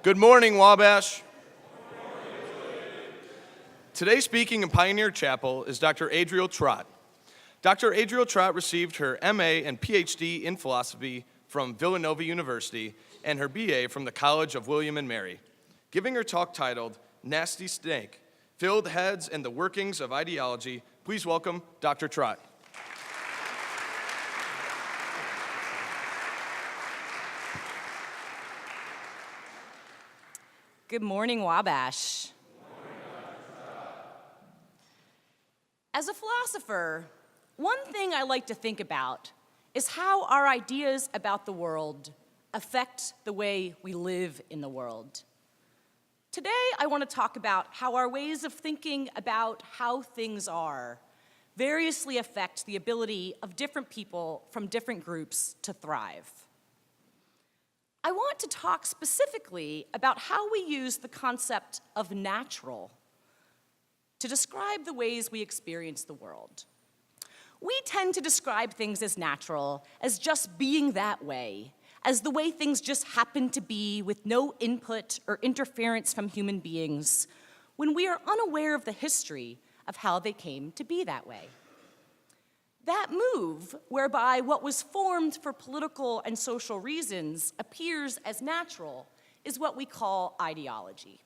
Good morning, Wabash. Today speaking in Pioneer Chapel is Dr. Adriel Trott. Dr. Adriel Trott received her MA and PhD in philosophy from Villanova University and her BA from the College of William and Mary. Giving her talk titled, Nasty Snake, Filled Heads and the Workings of Ideology, please welcome Dr. Trott. Good morning, Wabash. As a philosopher, one thing I like to think about is how our ideas about the world affect the way we live in the world. Today, I want to talk about how our ways of thinking about how things are variously affect the ability of different people from different groups to thrive. I want to talk specifically about how we use the concept of natural to describe the ways we experience the world. We tend to describe things as natural, as just being that way, as the way things just happen to be with no input or interference from human beings, when we are unaware of the history of how they came to be that way. That move, whereby what was formed for political and social reasons appears as natural, is what we call ideology.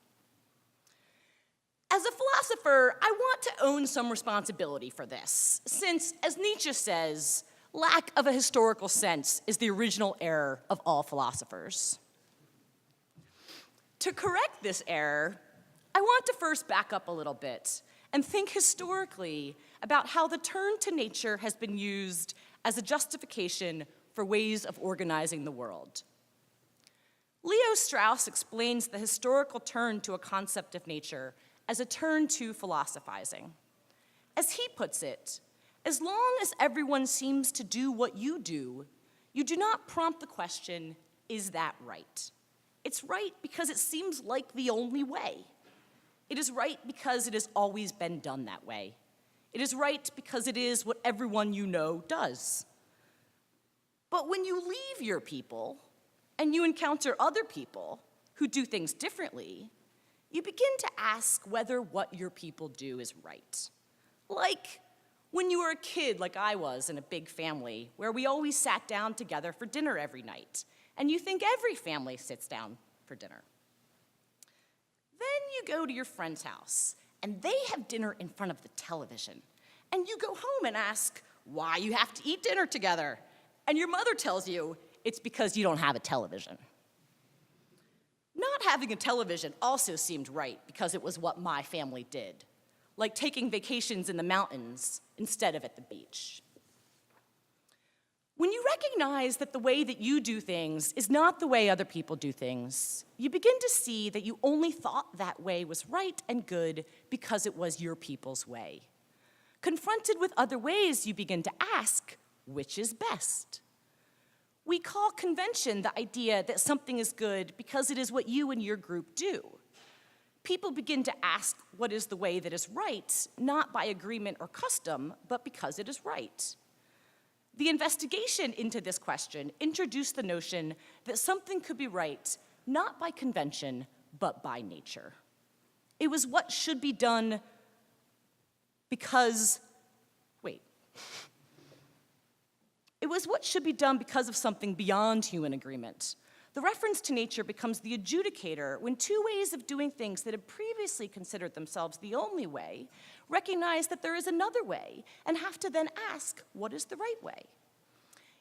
As a philosopher, I want to own some responsibility for this, since, as Nietzsche says, lack of a historical sense is the original error of all philosophers. To correct this error, I want to first back up a little bit and think historically about how the turn to nature has been used as a justification for ways of organizing the world. Leo Strauss explains the historical turn to a concept of nature as a turn to philosophizing. As he puts it, as long as everyone seems to do what you do not prompt the question, is that right? It's right because it seems like the only way. It is right because it has always been done that way. It is right because it is what everyone you know does. But when you leave your people and you encounter other people who do things differently, you begin to ask whether what your people do is right. Like when you were a kid, like I was, in a big family, where we always sat down together for dinner every night, and you think every family sits down for dinner. Then you go to your friend's house, and they have dinner in front of the television. And you go home and ask why you have to eat dinner together. And your mother tells you it's because you don't have a television. Not having a television also seemed right because it was what my family did, like taking vacations in the mountains instead of at the beach. When you recognize that the way that you do things is not the way other people do things, you begin to see that you only thought that way was right and good because it was your people's way. Confronted with other ways, you begin to ask, which is best? We call convention the idea that something is good because it is what you and your group do. People begin to ask what is the way that is right, not by agreement or custom, but because it is right. The investigation into this question introduced the notion that something could be right, not by convention, but by nature. It was what should be done because, It was what should be done because of something beyond human agreement. The reference to nature becomes the adjudicator when two ways of doing things that had previously considered themselves the only way recognize that there is another way and have to then ask, what is the right way?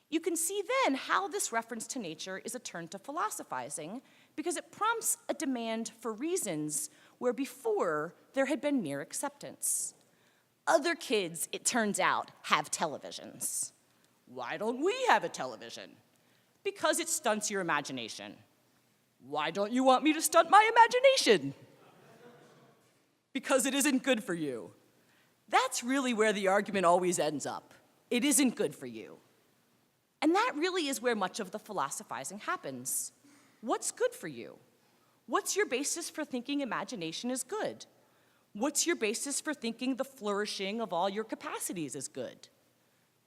You can see then how this reference to nature is a turn to philosophizing because it prompts a demand for reasons where before there had been mere acceptance. Other kids, it turns out, have televisions. Why don't we have a television? Because it stunts your imagination. Why don't you want me to stunt my imagination? Because it isn't good for you. That's really where the argument always ends up. It isn't good for you. And that really is where much of the philosophizing happens. What's good for you? What's your basis for thinking imagination is good? What's your basis for thinking the flourishing of all your capacities is good?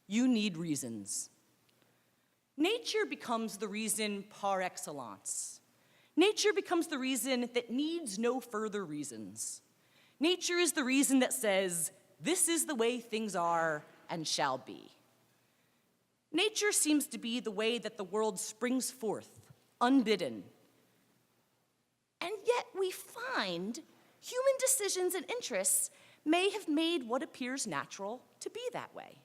You need reasons. Nature becomes the reason par excellence. Nature becomes the reason that needs no further reasons. Nature is the reason that says, this is the way things are and shall be. Nature seems to be the way that the world springs forth, unbidden. And yet we find human decisions and interests may have made what appears natural to be that way.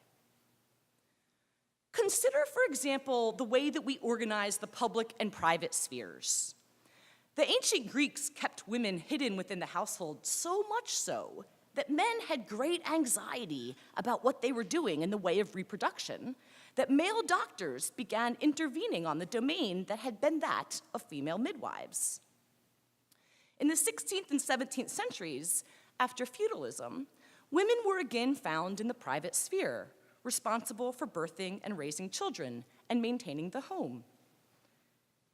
Consider, for example, the way that we organize the public and private spheres. The ancient Greeks kept women hidden within the household, so much so that men had great anxiety about what they were doing in the way of reproduction, that male doctors began intervening on the domain that had been that of female midwives. In the 16th and 17th centuries, after feudalism, women were again found in the private sphere, responsible for birthing and raising children and maintaining the home.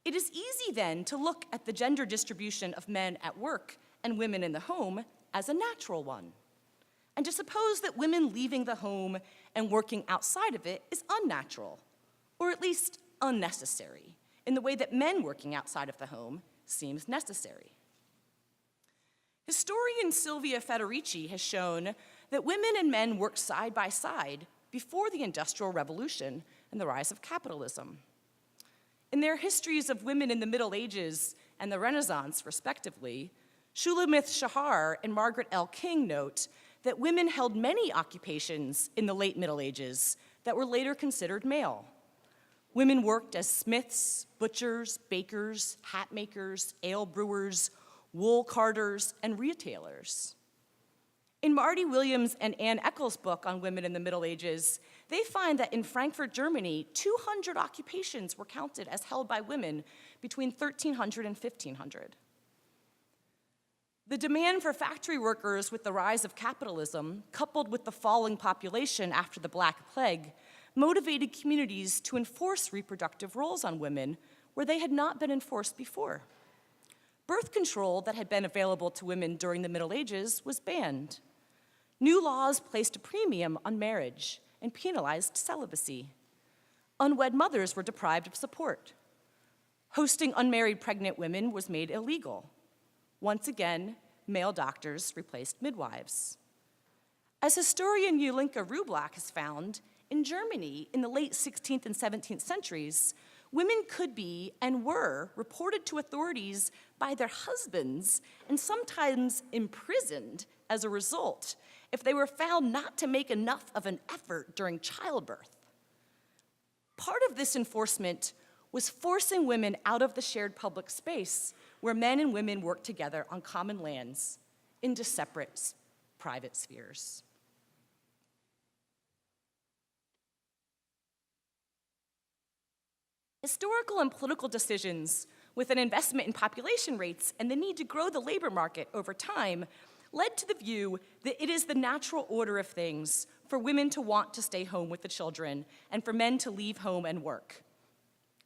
It is easy then to look at the gender distribution of men at work and women in the home as a natural one, and to suppose that women leaving the home and working outside of it is unnatural, or at least unnecessary, in the way that men working outside of the home seems necessary. Historian Silvia Federici has shown that women and men worked side by side before the Industrial Revolution and the rise of capitalism. In their histories of women in the Middle Ages and the Renaissance, respectively, Shulamith Shahar and Margaret L. King note that women held many occupations in the late Middle Ages that were later considered male. Women worked as smiths, butchers, bakers, hat makers, ale brewers, wool carders, and retailers. In Marty Williams and Ann Eckel's book on women in the Middle Ages, they find that in Frankfurt, Germany, 200 occupations were counted as held by women between 1300 and 1500. The demand for factory workers with the rise of capitalism, coupled with the falling population after the Black Plague, motivated communities to enforce reproductive roles on women where they had not been enforced before. Birth control that had been available to women during the Middle Ages was banned. New laws placed a premium on marriage and penalized celibacy. Unwed mothers were deprived of support. Hosting unmarried pregnant women was made illegal. Once again, male doctors replaced midwives. As historian Jelinka Rublak has found, in Germany in the late 16th and 17th centuries, women could be and were reported to authorities by their husbands and sometimes imprisoned as a result if they were found not to make enough of an effort during childbirth. Part of this enforcement was forcing women out of the shared public space where men and women worked together on common lands into separate private spheres. Historical and political decisions with an investment in population rates and the need to grow the labor market over time led to the view that it is the natural order of things for women to want to stay home with the children and for men to leave home and work.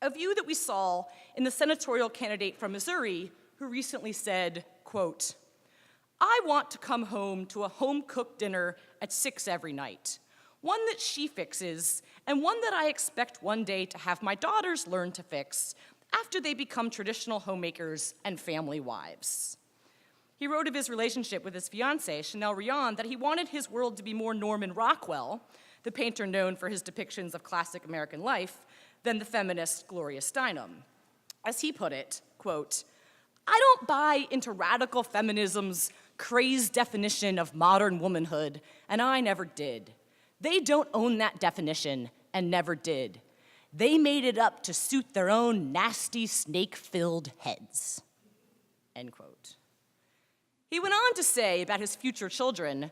A view that we saw in the senatorial candidate from Missouri who recently said, quote, "I want to come home to a home-cooked dinner at 6 every night, one that she fixes and one that I expect one day to have my daughters learn to fix after they become traditional homemakers and family wives." He wrote of his relationship with his fiancée, Chanel Rion, that he wanted his world to be more Norman Rockwell, the painter known for his depictions of classic American life, than the feminist Gloria Steinem. As he put it, quote, "I don't buy into radical feminism's crazed definition of modern womanhood, and I never did. They don't own that definition and never did. They made it up to suit their own nasty, snake-filled heads," end quote. He went on to say about his future children,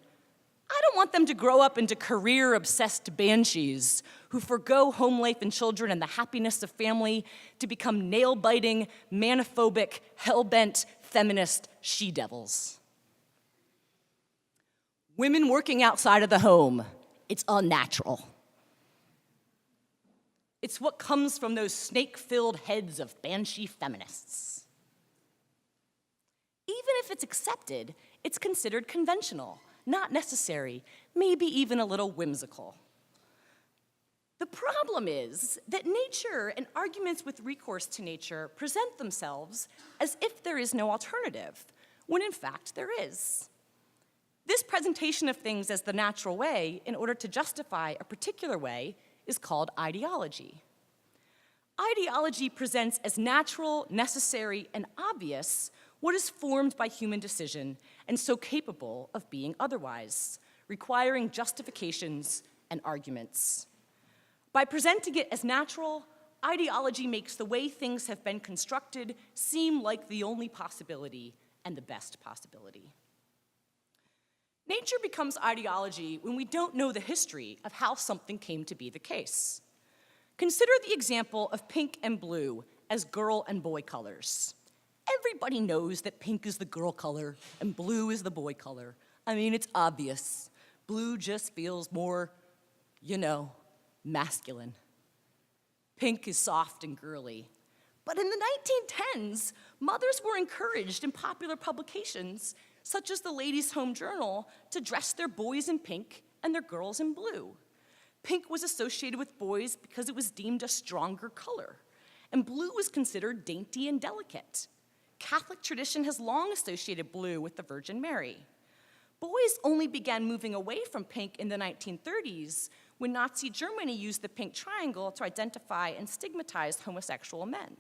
"I don't want them to grow up into career-obsessed banshees who forgo home life and children and the happiness of family to become nail-biting, manophobic, hell-bent, feminist she-devils." Women working outside of the home, it's unnatural. It's what comes from those snake-filled heads of banshee feminists. Even if it's accepted, it's considered conventional, not necessary, maybe even a little whimsical. The problem is that nature and arguments with recourse to nature present themselves as if there is no alternative, when in fact there is. This presentation of things as the natural way in order to justify a particular way is called ideology. Ideology presents as natural, necessary, and obvious what is formed by human decision and so capable of being otherwise, requiring justifications and arguments. By presenting it as natural, ideology makes the way things have been constructed seem like the only possibility and the best possibility. Nature becomes ideology when we don't know the history of how something came to be the case. Consider the example of pink and blue as girl and boy colors. Everybody knows that pink is the girl color and blue is the boy color. I mean, it's obvious. Blue just feels more, masculine. Pink is soft and girly. But in the 1910s, mothers were encouraged in popular publications, such as the Ladies' Home Journal, to dress their boys in pink and their girls in blue. Pink was associated with boys because it was deemed a stronger color, and blue was considered dainty and delicate. Catholic tradition has long associated blue with the Virgin Mary. Boys only began moving away from pink in the 1930s when Nazi Germany used the pink triangle to identify and stigmatize homosexual men.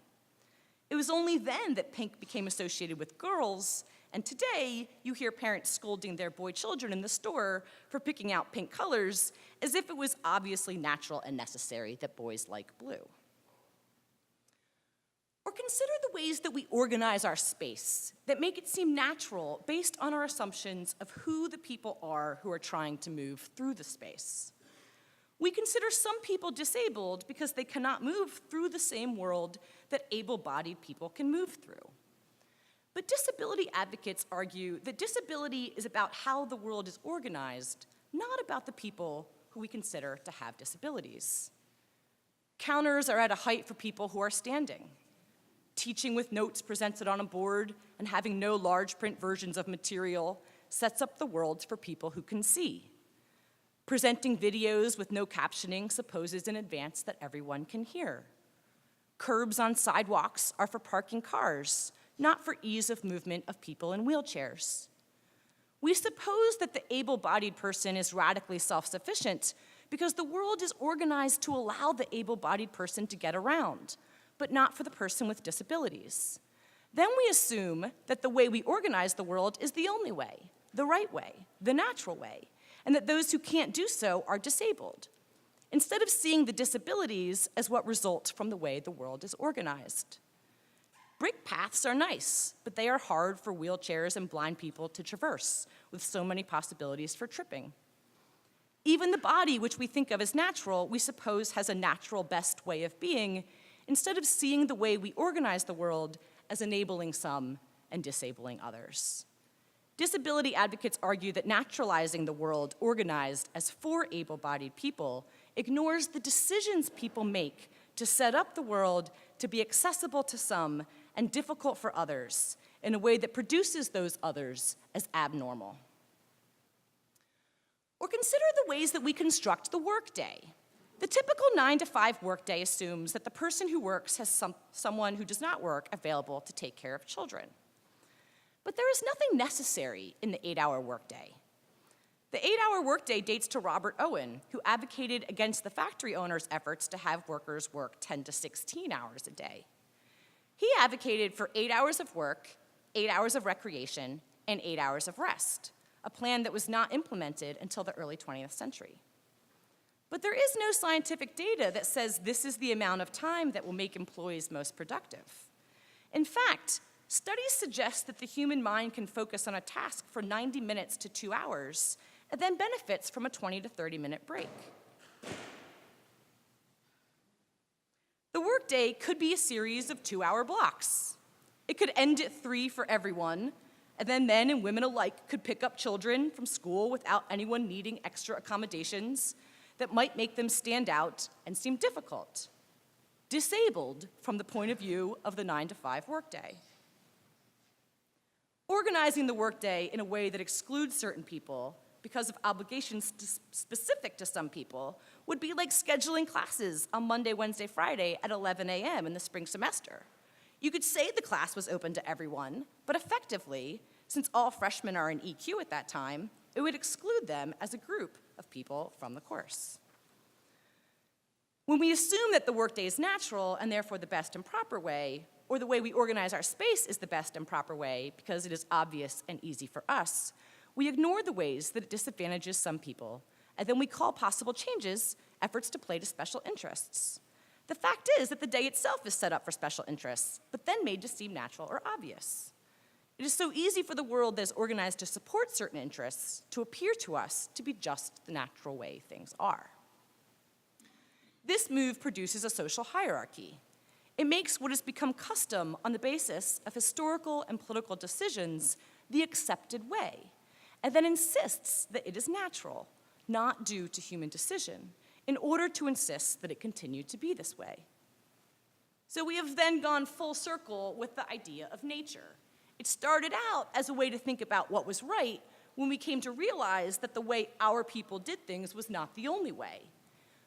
It was only then that pink became associated with girls, and today you hear parents scolding their boy children in the store for picking out pink colors as if it was obviously natural and necessary that boys like blue. Or consider the ways that we organize our space that make it seem natural based on our assumptions of who the people are who are trying to move through the space. We consider some people disabled because they cannot move through the same world that able-bodied people can move through. But disability advocates argue that disability is about how the world is organized, not about the people who we consider to have disabilities. Counters are at a height for people who are standing. Teaching with notes presented on a board and having no large print versions of material sets up the world for people who can see. Presenting videos with no captioning supposes in advance that everyone can hear. Curbs on sidewalks are for parking cars, not for ease of movement of people in wheelchairs. We suppose that the able-bodied person is radically self-sufficient because the world is organized to allow the able-bodied person to get around, but not for the person with disabilities. Then we assume that the way we organize the world is the only way, the right way, the natural way, and that those who can't do so are disabled, instead of seeing the disabilities as what result from the way the world is organized. Brick paths are nice, but they are hard for wheelchairs and blind people to traverse, with so many possibilities for tripping. Even the body, which we think of as natural, we suppose has a natural best way of being, instead of seeing the way we organize the world as enabling some and disabling others. Disability advocates argue that naturalizing the world organized as for able-bodied people ignores the decisions people make to set up the world to be accessible to some and difficult for others in a way that produces those others as abnormal. Or consider the ways that we construct the workday. The typical 9-to-5 workday assumes that the person who works has someone who does not work available to take care of children. But there is nothing necessary in the 8-hour workday. The 8-hour workday dates to Robert Owen, who advocated against the factory owners' efforts to have workers work 10 to 16 hours a day. He advocated for 8 hours of work, 8 hours of recreation, and 8 hours of rest, a plan that was not implemented until the early 20th century. But there is no scientific data that says this is the amount of time that will make employees most productive. In fact, studies suggest that the human mind can focus on a task for 90 minutes to 2 hours and then benefits from a 20 to 30-minute break. The workday could be a series of 2-hour blocks. It could end at 3 for everyone, and then men and women alike could pick up children from school without anyone needing extra accommodations that might make them stand out and seem difficult, disabled from the point of view of the 9-to-5 workday. Organizing the workday in a way that excludes certain people because of obligations specific to some people, would be like scheduling classes on Monday, Wednesday, Friday at 11 a.m. in the spring semester. You could say the class was open to everyone, but effectively, since all freshmen are in EQ at that time, it would exclude them as a group of people from the course. When we assume that the workday is natural and therefore the best and proper way, or the way we organize our space is the best and proper way because it is obvious and easy for us, we ignore the ways that it disadvantages some people, and then we call possible changes efforts to play to special interests. The fact is that the day itself is set up for special interests, but then made to seem natural or obvious. It is so easy for the world that is organized to support certain interests to appear to us to be just the natural way things are. This move produces a social hierarchy. It makes what has become custom on the basis of historical and political decisions the accepted way, and then insists that it is natural, not due to human decision, in order to insist that it continue to be this way. So we have then gone full circle with the idea of nature. It started out as a way to think about what was right when we came to realize that the way our people did things was not the only way.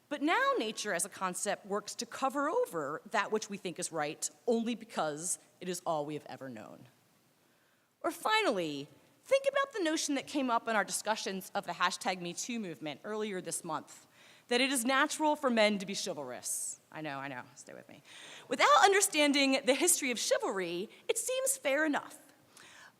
But now nature as a concept works to cover over that which we think is right only because it is all we have ever known. Or finally, think about the notion that came up in our discussions of the #MeToo movement earlier this month, that it is natural for men to be chivalrous. I know, stay with me. Without understanding the history of chivalry, it seems fair enough.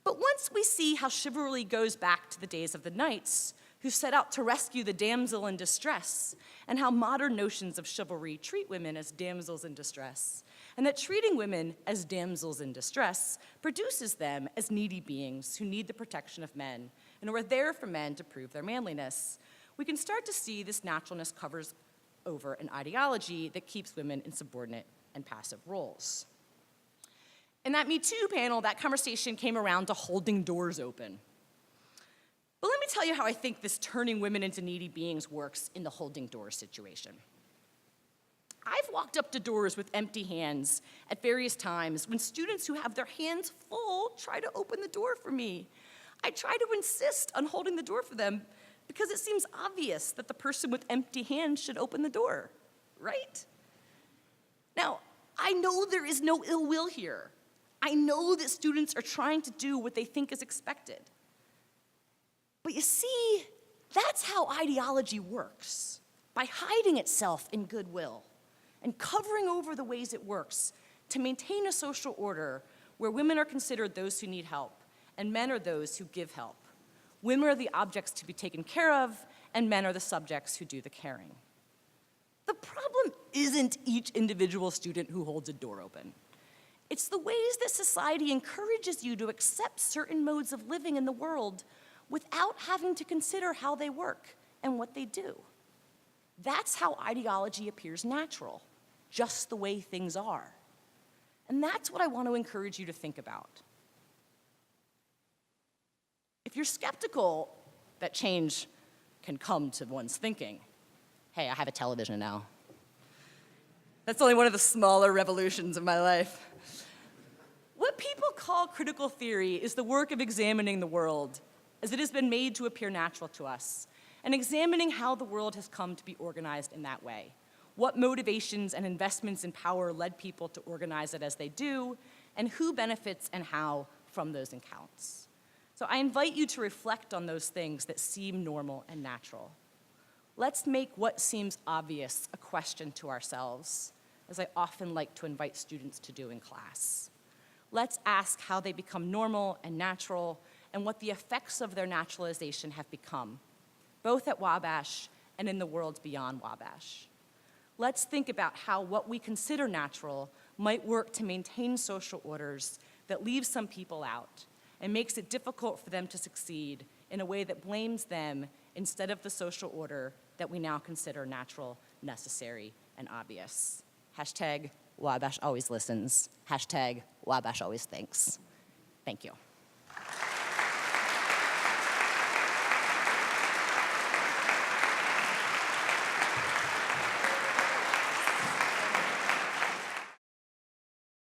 But once we see how chivalry goes back to the days of the knights, who set out to rescue the damsel in distress, and how modern notions of chivalry treat women as damsels in distress, and that treating women as damsels in distress produces them as needy beings who need the protection of men and who are there for men to prove their manliness, we can start to see this naturalness covers over an ideology that keeps women in subordinate and passive roles. In that Me Too panel, that conversation came around to holding doors open. But let me tell you how I think this turning women into needy beings works in the holding doors situation. I've walked up to doors with empty hands at various times when students who have their hands full try to open the door for me. I try to insist on holding the door for them because it seems obvious that the person with empty hands should open the door, right? Now, I know there is no ill will here. I know that students are trying to do what they think is expected. But you see, that's how ideology works, by hiding itself in goodwill and covering over the ways it works to maintain a social order where women are considered those who need help and men are those who give help. Women are the objects to be taken care of, and men are the subjects who do the caring. The problem isn't each individual student who holds a door open. It's the ways that society encourages you to accept certain modes of living in the world without having to consider how they work and what they do. That's how ideology appears natural, just the way things are. And that's what I want to encourage you to think about. If you're skeptical that change can come to one's thinking, hey, I have a television now. That's only one of the smaller revolutions of my life. What people call critical theory is the work of examining the world as it has been made to appear natural to us, and examining how the world has come to be organized in that way. What motivations and investments in power led people to organize it as they do, and who benefits and how from those accounts. So I invite you to reflect on those things that seem normal and natural. Let's make what seems obvious a question to ourselves, as I often like to invite students to do in class. Let's ask how they become normal and natural, and what the effects of their naturalization have become, both at Wabash and in the world beyond Wabash. Let's think about how what we consider natural might work to maintain social orders that leave some people out and makes it difficult for them to succeed in a way that blames them instead of the social order that we now consider natural, necessary, and obvious. #Wabash always listens. #Wabash always thinks. Thank you.